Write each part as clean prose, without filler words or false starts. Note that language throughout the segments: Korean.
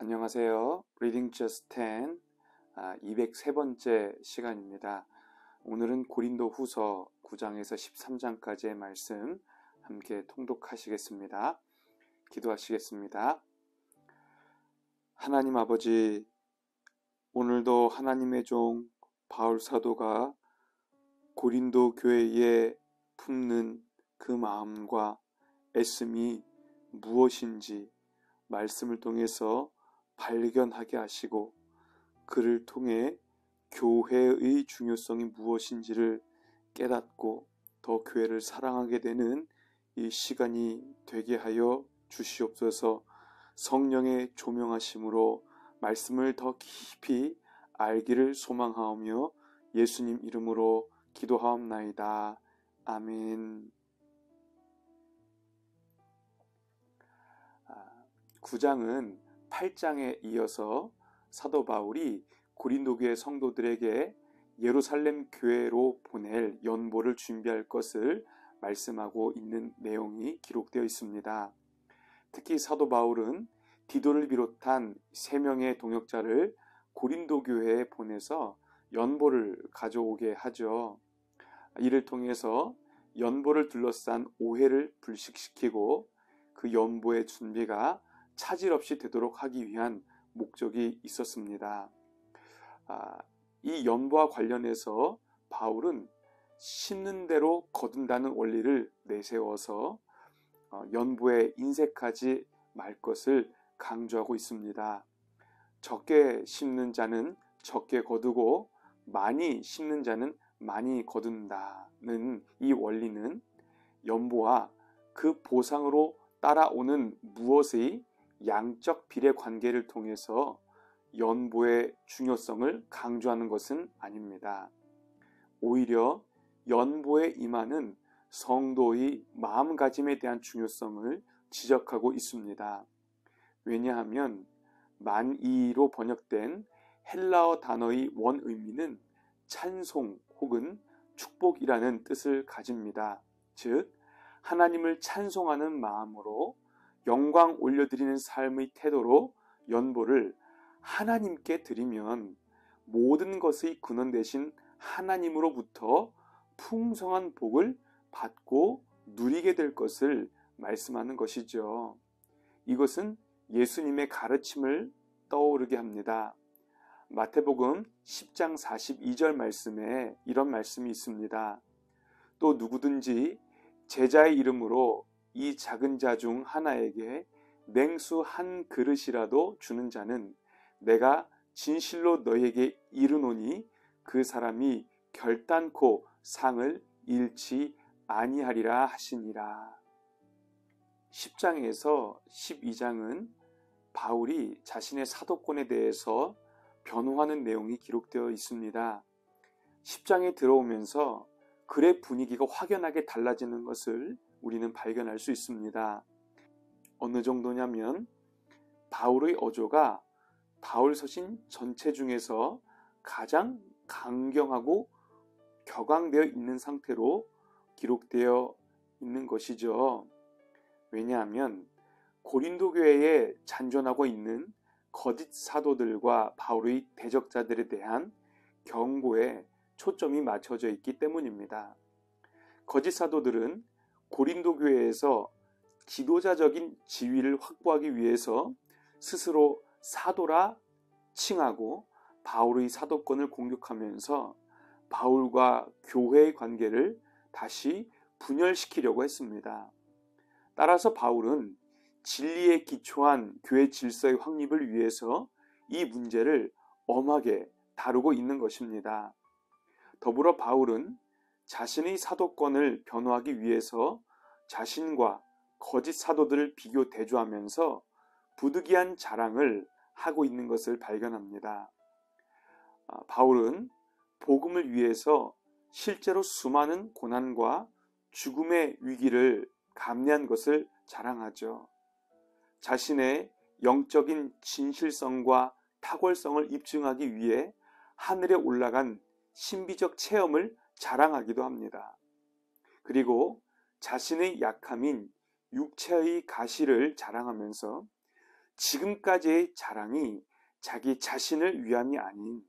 안녕하세요. Reading Just 10 203번째 시간입니다. 오늘은 고린도 후서 9장에서 13장까지의 말씀 함께 통독하시겠습니다. 기도하시겠습니다. 하나님 아버지, 오늘도 하나님의 종 바울 사도가 고린도 교회에 품는 그 마음과 애씀이 무엇인지 말씀을 통해서 발견하게 하시고 그를 통해 교회의 중요성이 무엇인지를 깨닫고 더 교회를 사랑하게 되는 이 시간이 되게 하여 주시옵소서. 성령의 조명하심으로 말씀을 더 깊이 알기를 소망하오며 예수님 이름으로 기도하옵나이다. 아멘. 9장은 8장에 이어서 사도 바울이 고린도 교회 성도들에게 예루살렘 교회로 보낼 연보를 준비할 것을 말씀하고 있는 내용이 기록되어 있습니다. 특히 사도 바울은 디도를 비롯한 3명의 동역자를 고린도 교회에 보내서 연보를 가져오게 하죠. 이를 통해서 연보를 둘러싼 오해를 불식시키고 그 연보의 준비가 차질 없이 되도록 하기 위한 목적이 있었습니다. 이 연보와 관련해서 바울은 심는 대로 거둔다는 원리를 내세워서 연보에 인색하지 말 것을 강조하고 있습니다. 적게 심는 자는 적게 거두고 많이 심는 자는 많이 거둔다는 이 원리는 연보와 그 보상으로 따라오는 무엇의 양적 비례 관계를 통해서 연보의 중요성을 강조하는 것은 아닙니다. 오히려 연보에 임하는 성도의 마음가짐에 대한 중요성을 지적하고 있습니다. 왜냐하면 만이로 번역된 헬라어 단어의 원 의미는 찬송 혹은 축복이라는 뜻을 가집니다. 즉 하나님을 찬송하는 마음으로 영광 올려드리는 삶의 태도로 연보를 하나님께 드리면 모든 것의 근원 되신 하나님으로부터 풍성한 복을 받고 누리게 될 것을 말씀하는 것이죠. 이것은 예수님의 가르침을 떠오르게 합니다. 마태복음 10장 42절 말씀에 이런 말씀이 있습니다. 또 누구든지 제자의 이름으로 이 작은 자 중 하나에게 냉수 한 그릇이라도 주는 자는 내가 진실로 너에게 이르노니 그 사람이 결단코 상을 잃지 아니하리라 하시니라. 10장에서 12장은 바울이 자신의 사도권에 대해서 변호하는 내용이 기록되어 있습니다. 10장에 들어오면서 글의 분위기가 확연하게 달라지는 것을 우리는 발견할 수 있습니다. 어느 정도냐면 바울의 어조가 바울 서신 전체 중에서 가장 강경하고 격앙되어 있는 상태로 기록되어 있는 것이죠. 왜냐하면 고린도 교회에 잔존하고 있는 거짓 사도들과 바울의 대적자들에 대한 경고에 초점이 맞춰져 있기 때문입니다. 거짓 사도들은 고린도 교회에서 지도자적인 지위를 확보하기 위해서 스스로 사도라 칭하고 바울의 사도권을 공격하면서 바울과 교회의 관계를 다시 분열시키려고 했습니다. 따라서 바울은 진리에 기초한 교회 질서의 확립을 위해서 이 문제를 엄하게 다루고 있는 것입니다. 더불어 바울은 자신의 사도권을 변호하기 위해서 자신과 거짓 사도들을 비교 대조하면서 부득이한 자랑을 하고 있는 것을 발견합니다. 바울은 복음을 위해서 실제로 수많은 고난과 죽음의 위기를 감내한 것을 자랑하죠. 자신의 영적인 진실성과 탁월성을 입증하기 위해 하늘에 올라간 신비적 체험을 자랑하기도 합니다. 그리고 자신의 약함인 육체의 가시를 자랑하면서 지금까지의 자랑이 자기 자신을 위함이 아닌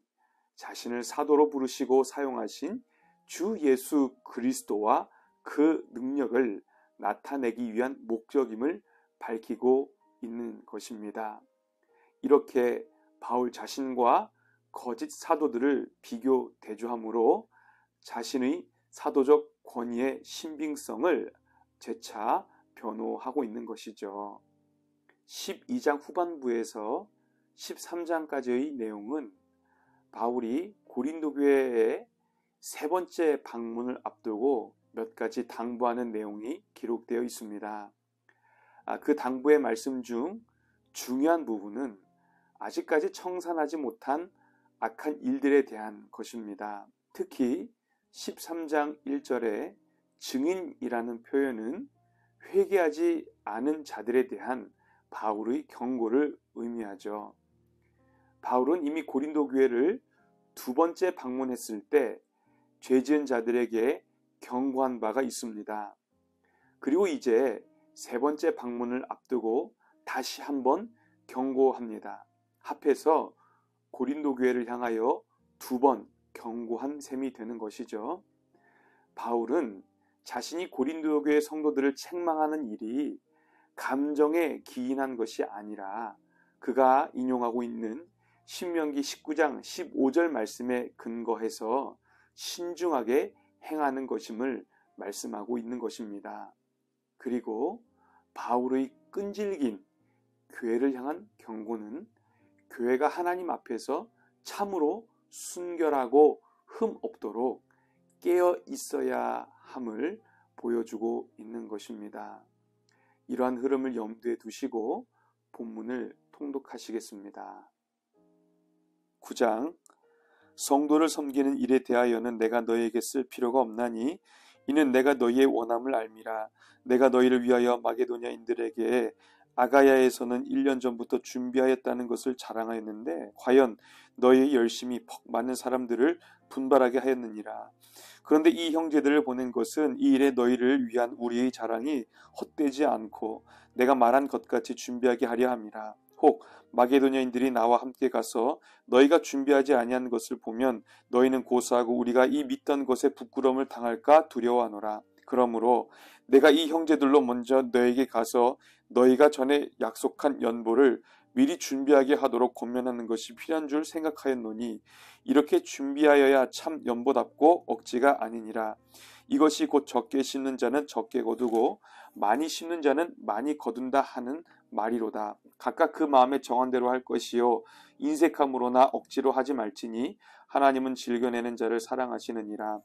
자신을 사도로 부르시고 사용하신 주 예수 그리스도와 그 능력을 나타내기 위한 목적임을 밝히고 있는 것입니다. 이렇게 바울 자신과 거짓 사도들을 비교 대조함으로 자신의 사도적 권위의 신빙성을 재차 변호하고 있는 것이죠. 12장 후반부에서 13장까지의 내용은 바울이 고린도 교회의 세 번째 방문을 앞두고 몇 가지 당부하는 내용이 기록되어 있습니다. 그 당부의 말씀 중 중요한 부분은 아직까지 청산하지 못한 악한 일들에 대한 것입니다. 특히 13장 1절에 증인이라는 표현은 회개하지 않은 자들에 대한 바울의 경고를 의미하죠. 바울은 이미 고린도 교회를 두 번째 방문했을 때 죄 지은 자들에게 경고한 바가 있습니다. 그리고 이제 세 번째 방문을 앞두고 다시 한번 경고합니다. 합해서 고린도 교회를 향하여 두 번 경고한 셈이 되는 것이죠. 바울은 자신이 고린도 교회 성도들을 책망하는 일이 감정에 기인한 것이 아니라 그가 인용하고 있는 신명기 19장 15절 말씀에 근거해서 신중하게 행하는 것임을 말씀하고 있는 것입니다. 그리고 바울의 끈질긴 교회를 향한 경고는 교회가 하나님 앞에서 참으로 순결하고 흠 없도록 깨어 있어야 함을 보여주고 있는 것입니다. 이러한 흐름을 염두에 두시고 본문을 통독하시겠습니다. 9장 성도를 섬기는 일에 대하여는 내가 너희에게 쓸 필요가 없나니 이는 내가 너희의 원함을 알미라. 내가 너희를 위하여 마게도냐인들에게 아가야에서는 1년 전부터 준비하였다는 것을 자랑하였는데 과연 너희의 열심이 퍽 많은 사람들을 분발하게 하였느니라. 그런데 이 형제들을 보낸 것은 이 일에 너희를 위한 우리의 자랑이 헛되지 않고 내가 말한 것같이 준비하게 하려 함이라. 혹 마게도냐인들이 나와 함께 가서 너희가 준비하지 아니한 것을 보면 너희는 고사하고 우리가 이 믿던 것에 부끄러움을 당할까 두려워하노라. 그러므로 내가 이 형제들로 먼저 너에게 가서 너희가 전에 약속한 연보를 미리 준비하게 하도록 권면하는 것이 필요한 줄 생각하였노니 이렇게 준비하여야 참 연보답고 억지가 아니니라. 이것이 곧 적게 심는 자는 적게 거두고 많이 심는 자는 많이 거둔다 하는 말이로다. 각각 그 마음에 정한 대로 할 것이요 인색함으로나 억지로 하지 말지니 하나님은 즐겨내는 자를 사랑하시느니라.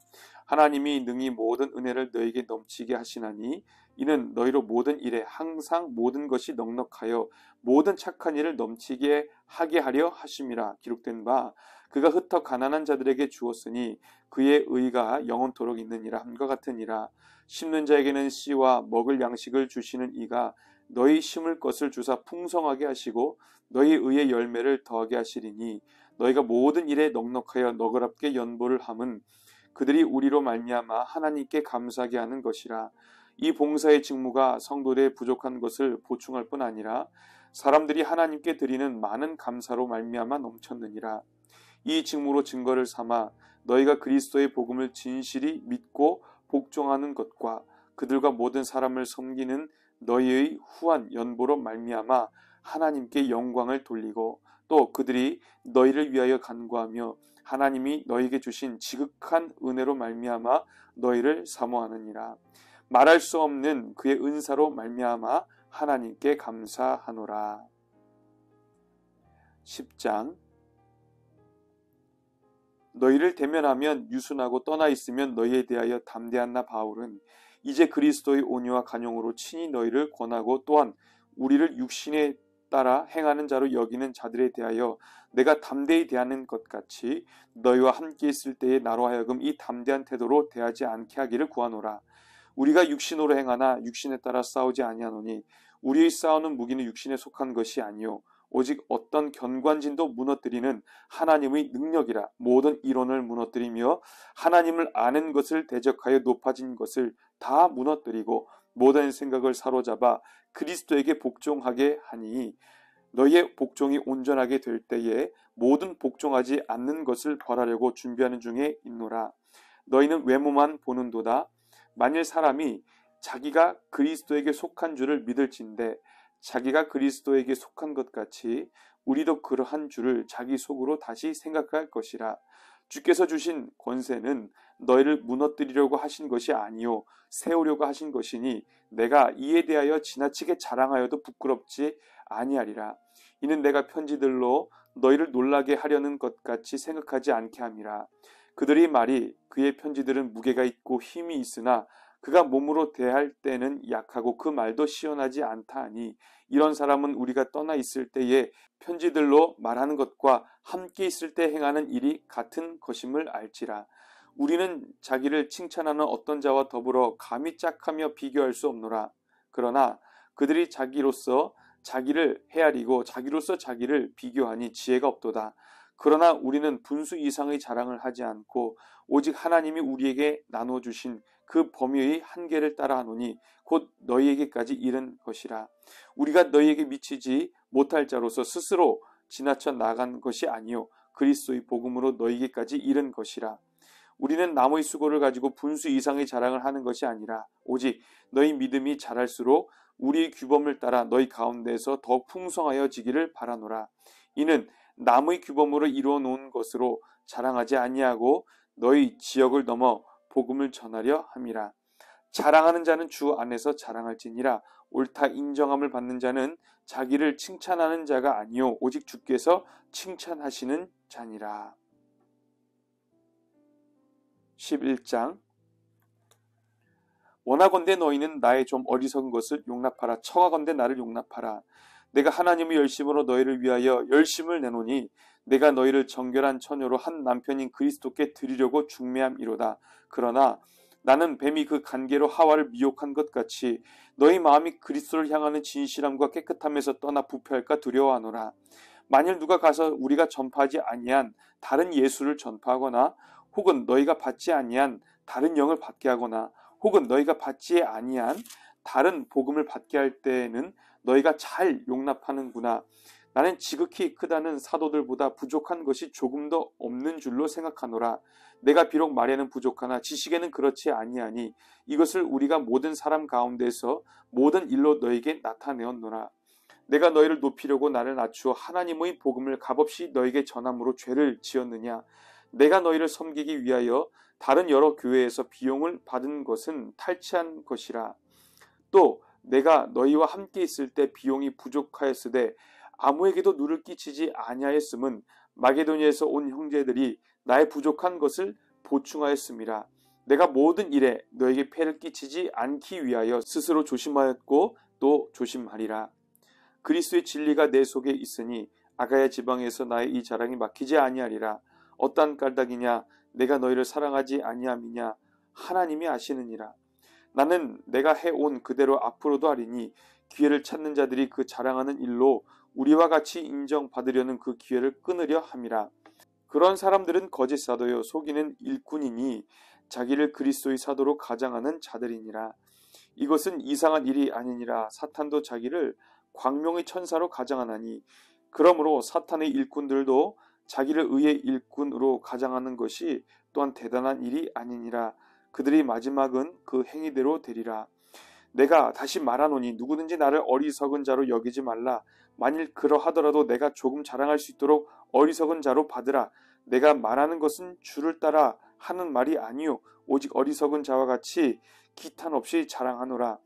하나님이 능히 모든 은혜를 너에게 넘치게 하시나니 이는 너희로 모든 일에 항상 모든 것이 넉넉하여 모든 착한 일을 넘치게 하게 하려 하심이라. 기록된 바 그가 흩어 가난한 자들에게 주었으니 그의 의가 영원토록 있느니라 함과 같으니라. 심는 자에게는 씨와 먹을 양식을 주시는 이가 너희 심을 것을 주사 풍성하게 하시고 너희 의의 열매를 더하게 하시리니 너희가 모든 일에 넉넉하여 너그럽게 연보를 함은 그들이 우리로 말미암아 하나님께 감사하게 하는 것이라. 이 봉사의 직무가 성도들의 부족한 것을 보충할 뿐 아니라 사람들이 하나님께 드리는 많은 감사로 말미암아 넘쳤느니라. 이 직무로 증거를 삼아 너희가 그리스도의 복음을 진실이 믿고 복종하는 것과 그들과 모든 사람을 섬기는 너희의 후한 연보로 말미암아 하나님께 영광을 돌리고 또 그들이 너희를 위하여 간구하며 하나님이 너희에게 주신 지극한 은혜로 말미암아 너희를 사모하느니라. 말할 수 없는 그의 은사로 말미암아 하나님께 감사하노라. 10장 너희를 대면하면 유순하고 떠나 있으면 너희에 대하여 담대한 나 바울은 이제 그리스도의 온유와 간용으로 친히 너희를 권하고 또한 우리를 육신에 따라 행하는 자로 여기는 자들에 대하여 내가 담대히 대하는 것 같이 너희와 함께 있을 때에 나로 하여금 이 담대한 태도로 대하지 않게 하기를 구하노라. 우리가 육신으로 행하나 육신에 따라 싸우지 아니하노니 우리의 싸우는 무기는 육신에 속한 것이 아니요 오직 어떤 견관진도 무너뜨리는 하나님의 능력이라. 모든 이론을 무너뜨리며 하나님을 아는 것을 대적하여 높아진 것을 다 무너뜨리고 모든 생각을 사로잡아 그리스도에게 복종하게 하니 너희의 복종이 온전하게 될 때에 모든 복종하지 않는 것을 벌하려고 준비하는 중에 있노라. 너희는 외모만 보는도다. 만일 사람이 자기가 그리스도에게 속한 줄을 믿을진대 자기가 그리스도에게 속한 것 같이 우리도 그러한 줄을 자기 속으로 다시 생각할 것이라. 주께서 주신 권세는 너희를 무너뜨리려고 하신 것이 아니요 세우려고 하신 것이니 내가 이에 대하여 지나치게 자랑하여도 부끄럽지 아니하리라. 이는 내가 편지들로 너희를 놀라게 하려는 것 같이 생각하지 않게 함이라. 그들의 말이 그의 편지들은 무게가 있고 힘이 있으나 그가 몸으로 대할 때는 약하고 그 말도 시원하지 않다 하니 이런 사람은 우리가 떠나 있을 때에 편지들로 말하는 것과 함께 있을 때 행하는 일이 같은 것임을 알지라. 우리는 자기를 칭찬하는 어떤 자와 더불어 감히 짝하며 비교할 수 없노라. 그러나 그들이 자기로서 자기를 헤아리고 자기로서 자기를 비교하니 지혜가 없도다. 그러나 우리는 분수 이상의 자랑을 하지 않고 오직 하나님이 우리에게 나눠주신 그 범위의 한계를 따라 하노니 곧 너희에게까지 이른 것이라. 우리가 너희에게 미치지 못할 자로서 스스로 지나쳐 나간 것이 아니요 그리스도의 복음으로 너희에게까지 이른 것이라. 우리는 남의 수고를 가지고 분수 이상의 자랑을 하는 것이 아니라 오직 너희 믿음이 자랄수록 우리의 규범을 따라 너희 가운데에서 더욱 풍성하여지기를 바라노라. 이는 남의 규범으로 이루어 놓은 것으로 자랑하지 아니하고 너희 지역을 넘어 복음을 전하려 함이라. 자랑하는 자는 주 안에서 자랑할지니라. 옳다 인정함을 받는 자는 자기를 칭찬하는 자가 아니요 오직 주께서 칭찬하시는 자니라. 11장 원하건대 너희는 나의 좀 어리석은 것을 용납하라. 청하건대 나를 용납하라. 내가 하나님의 열심으로 너희를 위하여 열심을 내노니 내가 너희를 정결한 처녀로 한 남편인 그리스도께 드리려고 중매함이로다. 그러나 나는 뱀이 그 간계로 하와를 미혹한 것 같이 너희 마음이 그리스도를 향하는 진실함과 깨끗함에서 떠나 부패할까 두려워하노라. 만일 누가 가서 우리가 전파하지 아니한 다른 예수를 전파하거나 혹은 너희가 받지 아니한 다른 영을 받게 하거나 혹은 너희가 받지 아니한 다른 복음을 받게 할 때에는 너희가 잘 용납하는구나. 나는 지극히 크다는 사도들보다 부족한 것이 조금도 없는 줄로 생각하노라. 내가 비록 말에는 부족하나 지식에는 그렇지 아니하니 이것을 우리가 모든 사람 가운데서 모든 일로 너희에게 나타내었노라. 내가 너희를 높이려고 나를 낮추어 하나님의 복음을 값없이 너희에게 전함으로 죄를 지었느냐. 내가 너희를 섬기기 위하여 다른 여러 교회에서 비용을 받은 것은 탈취한 것이라. 또 내가 너희와 함께 있을 때 비용이 부족하였으되 아무에게도 누를 끼치지 아니하였음은 마게도니아에서 온 형제들이 나의 부족한 것을 보충하였음이라. 내가 모든 일에 너에게 폐를 끼치지 않기 위하여 스스로 조심하였고 또 조심하리라. 그리스도의 진리가 내 속에 있으니 아가야 지방에서 나의 이 자랑이 막히지 아니하리라. 어떠한 까닭이냐 내가 너희를 사랑하지 아니함이냐 하나님이 아시느니라. 나는 내가 해온 그대로 앞으로도 하리니 기회를 찾는 자들이 그 자랑하는 일로 우리와 같이 인정받으려는 그 기회를 끊으려 함이라. 그런 사람들은 거짓 사도요 속이는 일꾼이니 자기를 그리스도의 사도로 가장하는 자들이니라. 이것은 이상한 일이 아니니라. 사탄도 자기를 광명의 천사로 가장하나니 그러므로 사탄의 일꾼들도 자기를 의의 일꾼으로 가장하는 것이 또한 대단한 일이 아니니라. 그들의 마지막은 그 행위대로 되리라. 내가 다시 말하노니 누구든지 나를 어리석은 자로 여기지 말라. 만일 그러하더라도 내가 조금 자랑할 수 있도록 어리석은 자로 받으라. 내가 말하는 것은 주를 따라 하는 말이 아니요 오직 어리석은 자와 같이 기탄 없이 자랑하노라.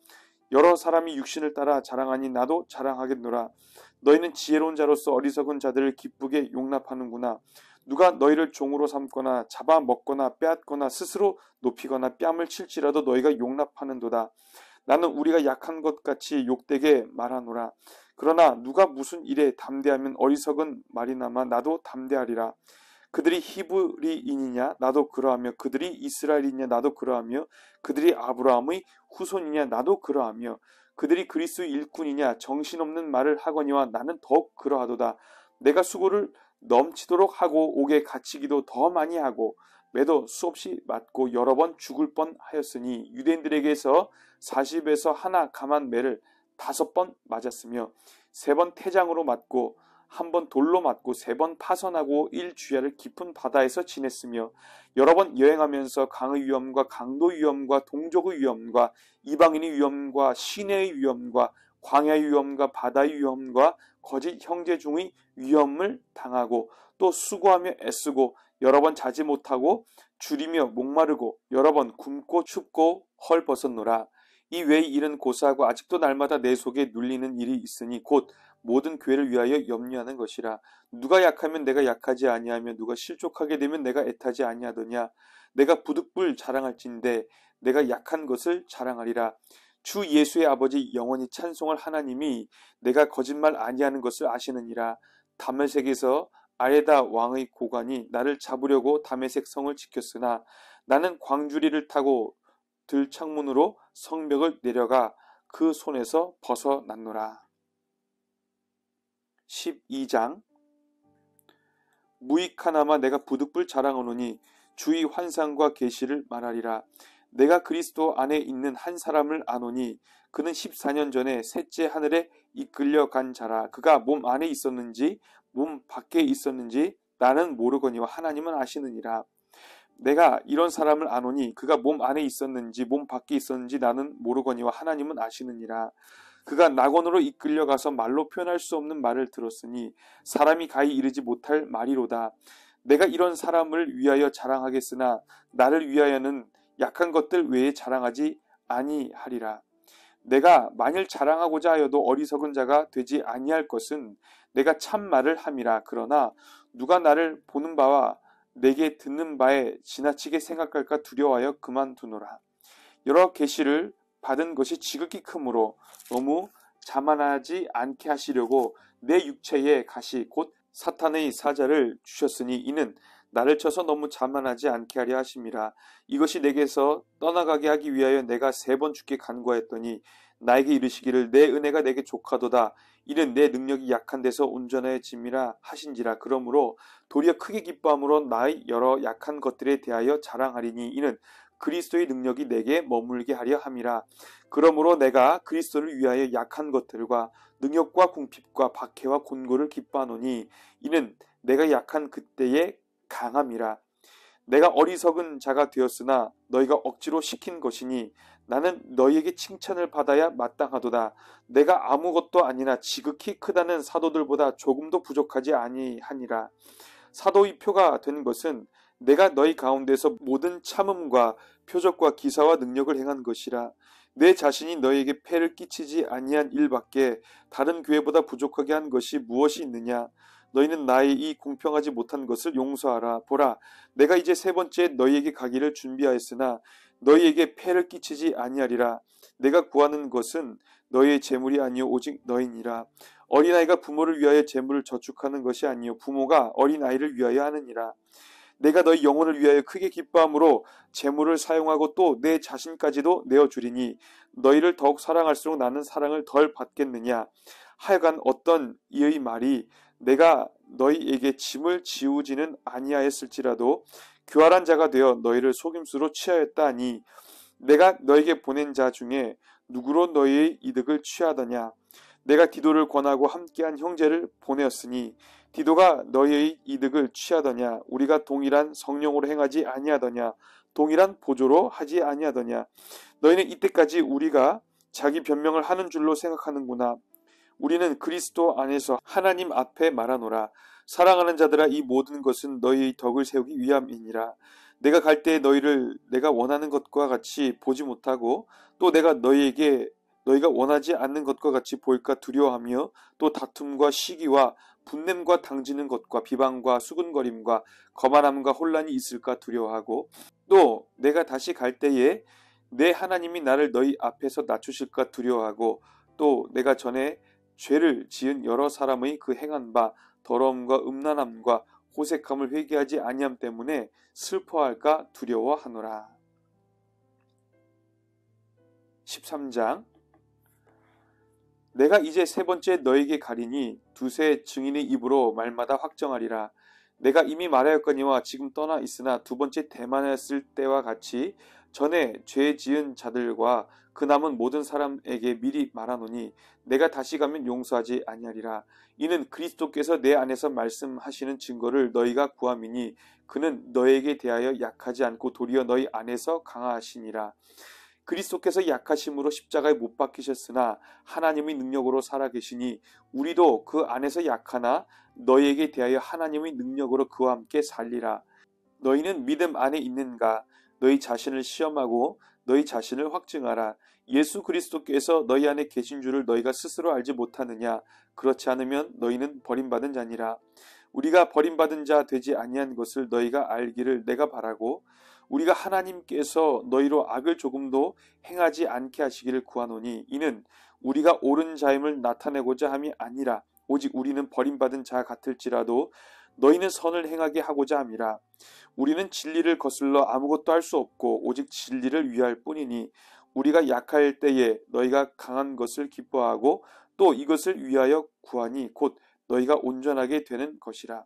여러 사람이 육신을 따라 자랑하니 나도 자랑하겠노라. 너희는 지혜로운 자로서 어리석은 자들을 기쁘게 용납하는구나. 누가 너희를 종으로 삼거나 잡아먹거나 빼앗거나 스스로 높이거나 뺨을 칠지라도 너희가 용납하는도다. 나는 우리가 약한 것 같이 욕되게 말하노라. 그러나 누가 무슨 일에 담대하면 어리석은 말이나마 나도 담대하리라. 그들이 히브리인이냐 나도 그러하며 그들이 이스라엘이냐 나도 그러하며 그들이 아브라함의 후손이냐 나도 그러하며 그들이 그리스도의 일꾼이냐 정신없는 말을 하거니와 나는 더욱 그러하도다. 내가 수고를 넘치도록 하고 옥에 갇히기도 더 많이 하고 매도 수없이 맞고 여러 번 죽을 뻔하였으니 유대인들에게서 40에서 하나 감한 매를 5번 맞았으며 3번 태장으로 맞고 1번 돌로 맞고 3번 파선하고 1주야를 깊은 바다에서 지냈으며 여러 번 여행하면서 강의 위험과 강도 위험과 동족의 위험과 이방인의 위험과 시내의 위험과 광야의 위험과 바다의 위험과 거짓 형제 중의 위험을 당하고 또 수고하며 애쓰고 여러 번 자지 못하고 줄이며 목마르고 여러 번 굶고 춥고 헐벗었노라. 이 외의 일은 고사하고 아직도 날마다 내 속에 눌리는 일이 있으니 곧 모든 교회를 위하여 염려하는 것이라. 누가 약하면 내가 약하지 아니하며 누가 실족하게 되면 내가 애타지 아니하더냐. 내가 부득불 자랑할진대 내가 약한 것을 자랑하리라. 주 예수의 아버지 영원히 찬송할 하나님이 내가 거짓말 아니하는 것을 아시느니라. 다메섹에서 아레다 왕의 고관이 나를 잡으려고 다메섹 성을 지켰으나 나는 광주리를 타고 들창문으로 성벽을 내려가 그 손에서 벗어났노라. 12장 무익하나마 내가 부득불 자랑하노니 주의 환상과 계시를 말하리라. 내가 그리스도 안에 있는 한 사람을 아노니 그는 14년 전에 셋째 하늘에 이끌려 간 자라. 그가 몸 안에 있었는지 몸 밖에 있었는지 나는 모르거니와 하나님은 아시느니라. 내가 이런 사람을 아노니 그가 몸 안에 있었는지 몸 밖에 있었는지 나는 모르거니와 하나님은 아시느니라. 그가 낙원으로 이끌려가서 말로 표현할 수 없는 말을 들었으니 사람이 가히 이르지 못할 말이로다. 내가 이런 사람을 위하여 자랑하겠으나 나를 위하여는 약한 것들 외에 자랑하지 아니하리라. 내가 만일 자랑하고자 하여도 어리석은 자가 되지 아니할 것은 내가 참 말을 함이라. 그러나 누가 나를 보는 바와 내게 듣는 바에 지나치게 생각할까 두려워하여 그만두노라. 여러 계시를 받은 것이 지극히 크므로 너무 자만하지 않게 하시려고 내 육체에 가시 곧 사탄의 사자를 주셨으니 이는 나를 쳐서 너무 자만하지 않게 하려 하심이라. 이것이 내게서 떠나가게 하기 위하여 내가 3번 주께 간구하였더니 나에게 이르시기를 내 은혜가 내게 족하도다. 이는 내 능력이 약한 데서 온전해짐이라 하신지라. 그러므로 도리어 크게 기뻐함으로 나의 여러 약한 것들에 대하여 자랑하리니 이는 그리스도의 능력이 내게 머물게 하려 함이라. 그러므로 내가 그리스도를 위하여 약한 것들과 능력과 궁핍과 박해와 곤고를 기뻐하노니 이는 내가 약한 그때의 강함이라. 내가 어리석은 자가 되었으나 너희가 억지로 시킨 것이니 나는 너희에게 칭찬을 받아야 마땅하도다. 내가 아무것도 아니나 지극히 크다는 사도들보다 조금도 부족하지 아니하니라. 사도의 표가 된 것은 내가 너희 가운데서 모든 참음과 표적과 기사와 능력을 행한 것이라. 내 자신이 너희에게 폐를 끼치지 아니한 일밖에 다른 교회보다 부족하게 한 것이 무엇이 있느냐. 너희는 나의 이 공평하지 못한 것을 용서하라. 보라, 내가 이제 3번째 너희에게 가기를 준비하였으나 너희에게 폐를 끼치지 아니하리라. 내가 구하는 것은 너희의 재물이 아니요 오직 너희니라. 어린아이가 부모를 위하여 재물을 저축하는 것이 아니요 부모가 어린아이를 위하여 하느니라. 내가 너희 영혼을 위하여 크게 기뻐함으로 재물을 사용하고 또 내 자신까지도 내어주리니 너희를 더욱 사랑할수록 나는 사랑을 덜 받겠느냐. 하여간 어떤 이의 말이 내가 너희에게 짐을 지우지는 아니하였을지라도 교활한 자가 되어 너희를 속임수로 취하였다 하니 내가 너에게 보낸 자 중에 누구로 너희의 이득을 취하더냐. 내가 디도를 권하고 함께한 형제를 보내었으니 디도가 너희의 이득을 취하더냐. 우리가 동일한 성령으로 행하지 아니하더냐. 동일한 보조로 하지 아니하더냐. 너희는 이때까지 우리가 자기 변명을 하는 줄로 생각하는구나. 우리는 그리스도 안에서 하나님 앞에 말하노라. 사랑하는 자들아, 이 모든 것은 너희의 덕을 세우기 위함이니라. 내가 갈 때에 너희를 내가 원하는 것과 같이 보지 못하고 또 내가 너희에게 너희가 원하지 않는 것과 같이 보일까 두려워하며 또 다툼과 시기와 분냄과 당지는 것과 비방과 수군거림과 거만함과 혼란이 있을까 두려워하고 또 내가 다시 갈 때에 내 하나님이 나를 너희 앞에서 낮추실까 두려워하고 또 내가 전에 죄를 지은 여러 사람의 그 행한 바 더러움과 음란함과 호색함을 회개하지 아니함 때문에 슬퍼할까 두려워하노라. 13장 내가 이제 3번째 너에게 가리니 두세 증인의 입으로 말마다 확정하리라. 내가 이미 말하였거니와 지금 떠나 있으나 2번째 대만하였을 때와 같이 전에 죄 지은 자들과 그 남은 모든 사람에게 미리 말하노니 내가 다시 가면 용서하지 아니하리라. 이는 그리스도께서 내 안에서 말씀하시는 증거를 너희가 구함이니 그는 너에게 대하여 약하지 않고 도리어 너희 안에서 강하시니라. 그리스도께서 약하심으로 십자가에 못 박히셨으나 하나님의 능력으로 살아계시니 우리도 그 안에서 약하나 너희에게 대하여 하나님의 능력으로 그와 함께 살리라. 너희는 믿음 안에 있는가? 너희 자신을 시험하고 너희 자신을 확증하라. 예수 그리스도께서 너희 안에 계신 줄을 너희가 스스로 알지 못하느냐? 그렇지 않으면 너희는 버림받은 자니라. 우리가 버림받은 자 되지 아니한 것을 너희가 알기를 내가 바라고 우리가 하나님께서 너희로 악을 조금도 행하지 않게 하시기를 구하노니 이는 우리가 옳은 자임을 나타내고자 함이 아니라 오직 우리는 버림받은 자 같을지라도 너희는 선을 행하게 하고자 함이라. 우리는 진리를 거슬러 아무것도 할 수 없고 오직 진리를 위할 뿐이니 우리가 약할 때에 너희가 강한 것을 기뻐하고 또 이것을 위하여 구하니 곧 너희가 온전하게 되는 것이라.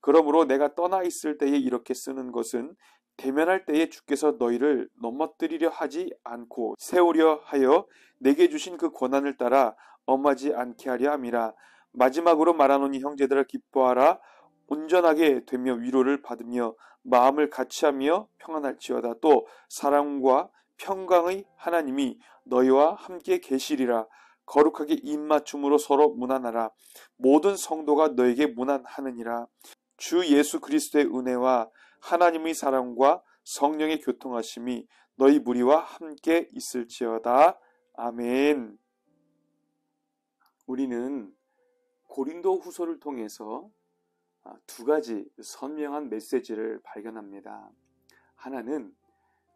그러므로 내가 떠나 있을 때에 이렇게 쓰는 것은 대면할 때에 주께서 너희를 넘어뜨리려 하지 않고 세우려 하여 내게 주신 그 권한을 따라 엄하지 않게 하려 함이라. 마지막으로 말하노니 형제들아 기뻐하라. 온전하게 되며 위로를 받으며 마음을 같이하며 평안할지어다. 또 사랑과 평강의 하나님이 너희와 함께 계시리라. 거룩하게 입맞춤으로 서로 문안하라. 모든 성도가 너에게 문안하느니라. 주 예수 그리스도의 은혜와 하나님의 사랑과 성령의 교통하심이 너희 무리와 함께 있을지어다. 아멘. 우리는 고린도 후서를 통해서 두 가지 선명한 메시지를 발견합니다. 하나는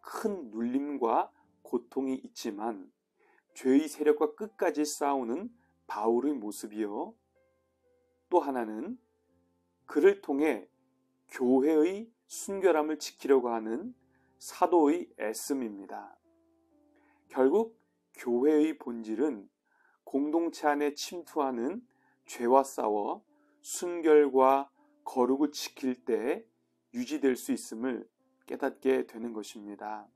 큰 눌림과 고통이 있지만 죄의 세력과 끝까지 싸우는 바울의 모습이요. 또 하나는 그를 통해 교회의 순결함을 지키려고 하는 사도의 애씀입니다. 결국 교회의 본질은 공동체 안에 침투하는 죄와 싸워 순결과 거룩을 지킬 때 유지될 수 있음을 깨닫게 되는 것입니다.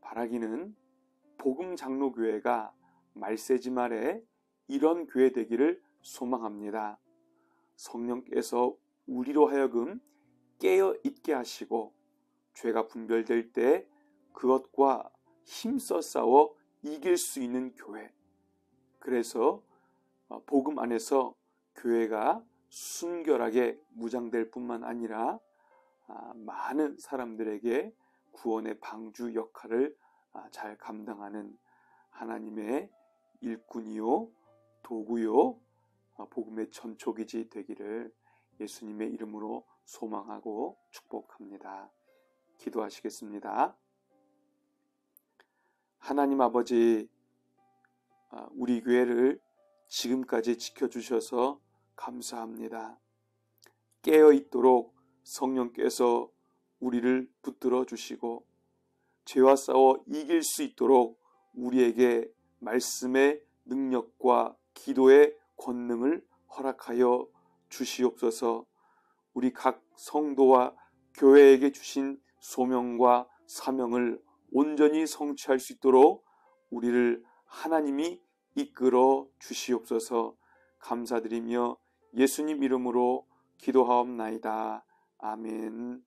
바라기는 복음 장로교회가 말세지 말에 이런 교회 되기를 소망합니다. 성령께서 우리로 하여금 깨어 있게 하시고 죄가 분별될 때 그것과 힘써 싸워 이길 수 있는 교회. 그래서 복음 안에서 교회가 순결하게 무장될 뿐만 아니라 많은 사람들에게 구원의 방주 역할을 잘 감당하는 하나님의 일꾼이요 도구요 복음의 전초기지 되기를 예수님의 이름으로 소망하고 축복합니다. 기도하시겠습니다. 하나님 아버지, 우리 교회를 지금까지 지켜주셔서 감사합니다. 깨어있도록 성령께서 우리를 붙들어 주시고 죄와 싸워 이길 수 있도록 우리에게 말씀의 능력과 기도의 권능을 허락하여 주시옵소서. 우리 각 성도와 교회에게 주신 소명과 사명을 온전히 성취할 수 있도록 우리를 하나님이 이끌어 주시옵소서. 감사드리며 예수님 이름으로 기도하옵나이다. 아멘.